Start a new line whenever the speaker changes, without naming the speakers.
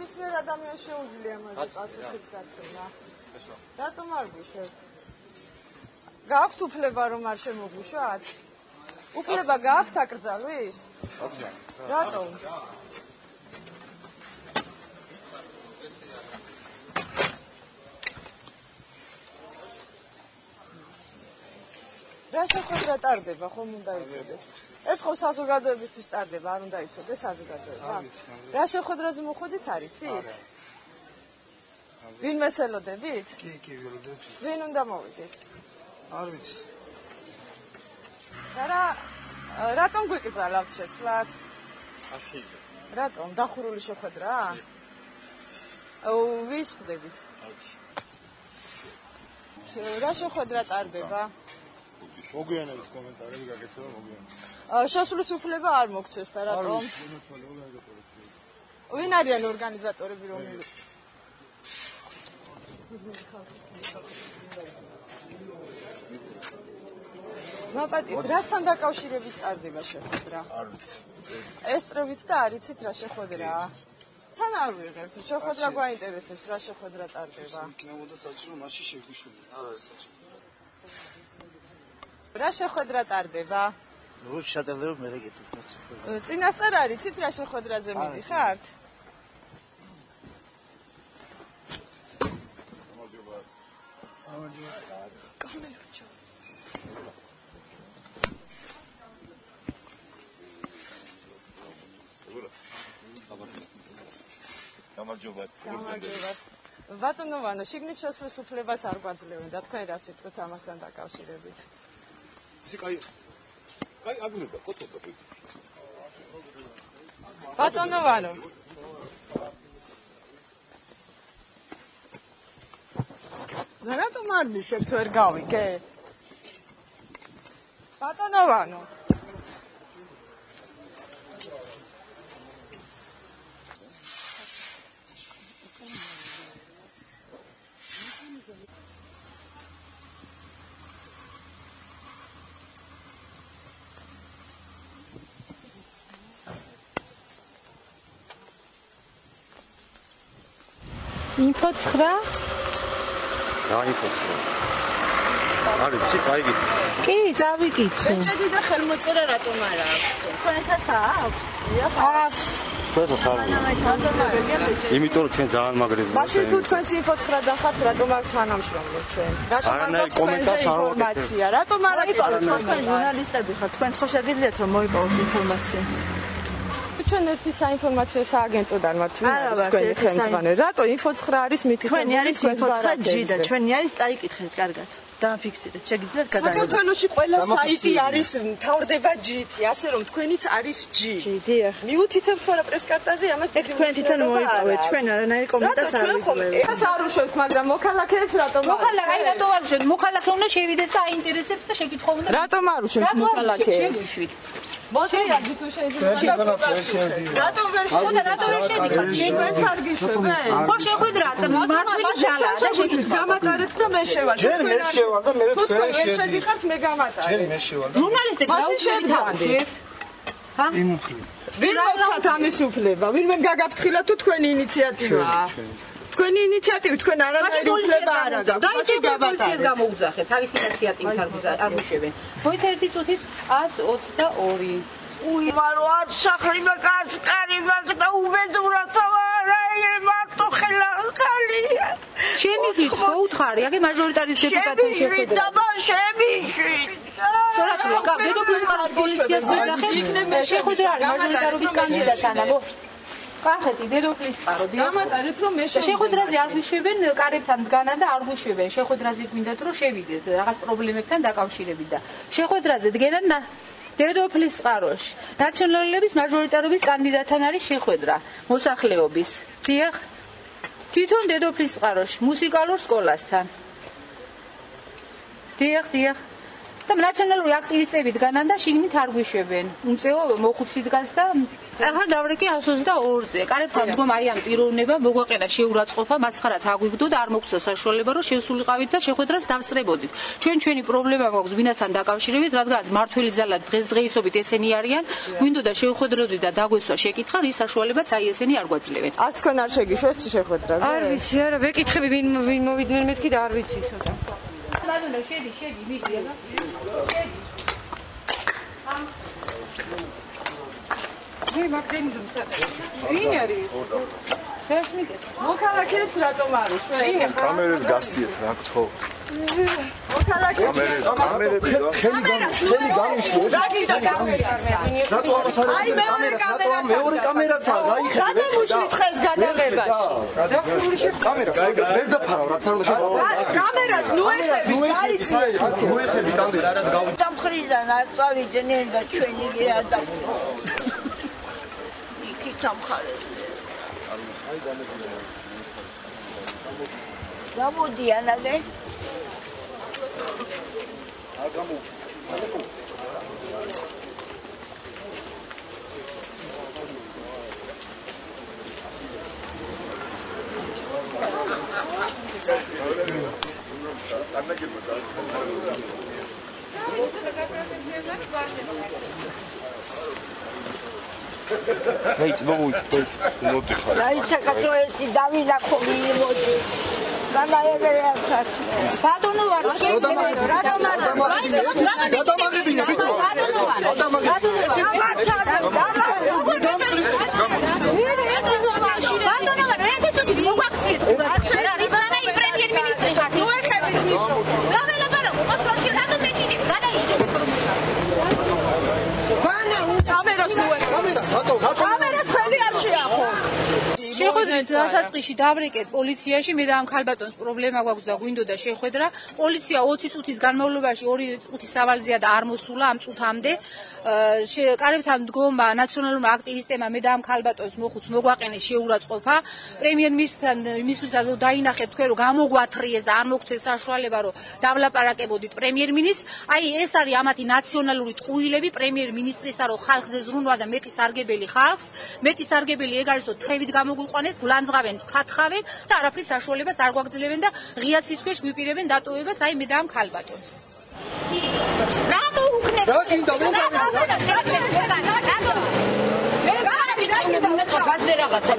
ნებისმიერ ადამიანს შეუძლია ამაზე პასუხის გაცემა. რატომ არ გიშვებთ? გაქვთ უფლება რომ არ შემოგვიშვათ? უფლება გაქვთ აკრძალვის? რატომ? რა შეხვედრა ტარდება, ხომ უნდა იცოდეთ? ეს ხო საზოგადოებისთვის ტარდება, არ უნდა იცოდეს საზოგადოება. რა შეხვედრაზე მოხვედით არ იცით? ვინ მესელოდებით?
კი, ველოდებით.
ვინ უნდა მოვიდეს?
არ ვიცი.
და რატომ გვიკრძალავთ შესვლაც?
ახლა.
რატომ? დახურული შეხვედრა? ვის ხვდებით? რა შეხვედრა ტარდება?
მოგვიანებით კომენტარები გაკეთება მოგვიანებით.
შესვლის უფლება არ მოგცეს და რატომ? ვინ არიან ორგანიზატორები რომელი? მაპატით, რასთან დაკავშირებით ტარდება შეხვედრა?
არ ვიცი.
ესწრებით და არ იცით რა შეხვედრაა? თან არ ვიღებთ, შეხვედრა გვაინტერესებს, რა შეხვედრა ტარდება?
იქნებოდა საჭირო მასში შეგვიშვება. არ არის საჭირო.
რა შეხვედრა ტარდება?
ნუ შეტევდება მე გეტყვით.
წინასწარ არ იცით რა შეხვედრაზე მიდიხართ?
გამარჯობა.
ბატონო ვანო, შიგნით შესვლის უფლებას არ გვაძლევენ და თქვენ რა სიტყვით ამასთან დაკავშირებით?
კაი აგუნება, კოცოთა ფიზიკა.
ბატონო ვანო. რატომ არ მიშვებთ ვერ გავიგე? ბატონო ვანო.
Info 9?
რა info 9? არის წაიგეთ.
კი, წავიკითხე.
ეჭედი და ხელმოწერა რატომ არ აქვს?
თქვენსაც აქვს? აქვს.
თქვენსაც არის. იმიტომ რომ ჩვენ ძალიან მაგრები.
მაშინ თუ თქვენც info 9 დახართ, რატომ არ თანამშრომლობთ ჩვენ?
არანაირი კომენტარს არ
ინფორმაცია, რატომ არ აკეთებთ?
თქვენ ჟურნალისტები ხართ, თქვენ ხო შეგიძლიათ რომ მოიპოვოთ ინფორმაცია?
ჩვენ ერთი საინფორმაციო სააგენტოდან ვართ, თქვენი ხელმძღვანელი. რატო info 9 არის მითითებული?
თქვენი არის info 9G და ჩვენი არის წაიკითხეთ კარგად. დააფიქსირეთ, შეგიძლიათ გადაგებოთ.
საქართველოში ყველა საიტი არის მთავრდება G-ით, ასე რომ თქვენიც არის G.
დიახ.
მიუთითებთ რა პრესკარტაზე ამას
თქვენ თვითონ მოიპოვეთ, ჩვენ არანაირი კომენტარს არ ვიძლევთ.
ეს არ უშვებთ, მაგრამ მოქალაქეებს რატომ?
მოქალაქე, აი რატო არ უშვებთ? მოქალაქე უნდა შევიდეს და აინტერესებს და შეკითხვა უნდა.
რატომ არ უშვებთ მოქალაქეებს?
შევიშვით.
მოდი თუ შეიძლება რატომ ვერ შევიდეთ?
რატო ვერ შევიდეთ?
ჩვენც არ გიშვებენ?
ხო შეხვედრაა, მართალი ძალაა და შევიშვით.
გამატარეთ და მე შევალ.
ჯერ მე შევალ და მე
თუ თქვენ ვერ შედიხართ, მე გამატარებ.
ჯერ მე შევალ.
ჟურნალისტები რა უშვებთ? ჰა?
იმუფლებ.
ვინ მოგცათ ამის უფლება? ვინმე გაგაფრთხილა თუ თქვენი ინიციატივაა? თქვენი ინიციატივით თქვენ არანაირი უფლება არ აქვს.
დაიჭირეთ პოლიციას გამოუძახეთ, თავის ინიციატივით არ უშვებენ. მოიცა ერთი წუთით 122.
უი, მარო არ სახლიბა კარი მაგ და უბედურად არა მარტო ხელახალია.
შემიშვით, ხო უთხარი, აგე მაჟორიტარის დეპუტატი შეხვედრა.
შემიშვით.
სორაკო, დედოფლის წყაროს პოლიციას ვიძახეთ. შეხვედრა არის მაჟორიტარობის კანდიდატთან და კახეთი დედოფლის წყარო
გამატარეთ რომ მე
შეხვედრაზე არ გვიშვებენ კარებთან დგანა და არ გვიშვებენ შეხვედრაზე გვინდათ რომ შევიდეთ რაღაც პრობლემებთან დაკავშირებით და შეხვედრაზე დგენან დედოფლის წყაროში ნაციონალების მაჟორიტარობის კანდიდატთან არის შეხვედრა მოსახლეობის დიახ თვითონ დედოფლის წყაროში მუსიკალურ სკოლასთან დიახ და ნაციონალური აქტივისტები დგანან და შიგნით არ გვიშვებენ. უმწეო მოხუცი დგას და ახლა დავრეკე 122-ზე. კარებთან მდგომ აი ამ პიროვნებამ მოგვაყენა შეურაცხყოფა, მასხარად აგვიგდო და არ მოგწდა საშუალება, რომ შევსულიყავით და შეხვედრას დავსწრებოდით. ჩვენი პრობლემა გვაქვს ვინასთან დაკავშირებით, რადგანაც მართველი ძალა დღესდღეობით ესენი არიან, გვინდოდა შევხვედროდით და დაგვესვა შეკითხა, რის საშუალებაც აი ესენი არ გვაძლევენ.
არც თქვენ არ შეგიშვეს შეხვედრაზე?
არ ვიცი, არა, ვეკითხები ვინ მოვიდნენ მეთქი და არ ვიცი ცოტა.
ბატონო, შედი, მიდი აბა. შედი.
მე მაგდენი ძმსაკეთე. ვინ არის? ეს მიგეთ.
მოქალაქეებს რატომ არ უშვენ?
კამერები გასწიეთ რა გთხოვთ.
მოქალაქეებს
ხელი გამიშლო.
რა გინდა კამერას?
რატო ამას არ აკეთებ კამერას? რატო ამ მეორე კამერაც არ გაიხედე?
რატომ უშლით ხეს გადაღებაში?
კამერას ვერ დაფარავ რაც არ უნდა შევავალო.
კამერას
ნუეხები კამერას
დამხრიდან არ წავიდნენ და ჩვენი რა და იქით ამხარეთ. გამოდიან აგე
Hei, băut, note xare.
Aici საქართველოსი დავინახო მიიმოდი. ბატონო ვარ,
გადამაღებინა ბიჭო.
შეხვედრის დასაწყისში დავრეკეთ პოლიციაში, მე და ამ ქალბატონს პრობლემა გვაქვს და გვინდოდა შეხვედრა. პოლიცია 20 წუთის განმავლობაში 2 წუთის სავალზეა და არ მოსულა ამ წუთამდე. კარებთან მდგომმა ნაციონალურმა აქტივისტებმა მე და ამ ქალბატონს მოხუც მოგვაყენეს შეურაცხყოფა. პრემიერ-მინისტრთან მისვლისას დაინახეთ თქვენ რომ გამოგვათრიეს და არ მოგცეს საშუალება რომ დავლაპარაკებოდით პრემიერ-მინისტრს. აი ეს არის ამათი ნაციონალური ტყუილები პრემიერ-მინისტრისა რომ ხალხზე ზრუნვა და მეტი სარგებელი ხალხს, მეტი სარგებელი ეგ არის რომ თრევით გამოგვიყვანეს, გულანძღავენ, ხათხავენ და არაფრის საშუალებას არ გვაგძლევენ და ღია ცის ქვეშ გვიპირებენ დატოვებას აი მე და ამ ქალბატონს. რატო უქნებ?
რა გინდა მე
რატო? მე რაღაცა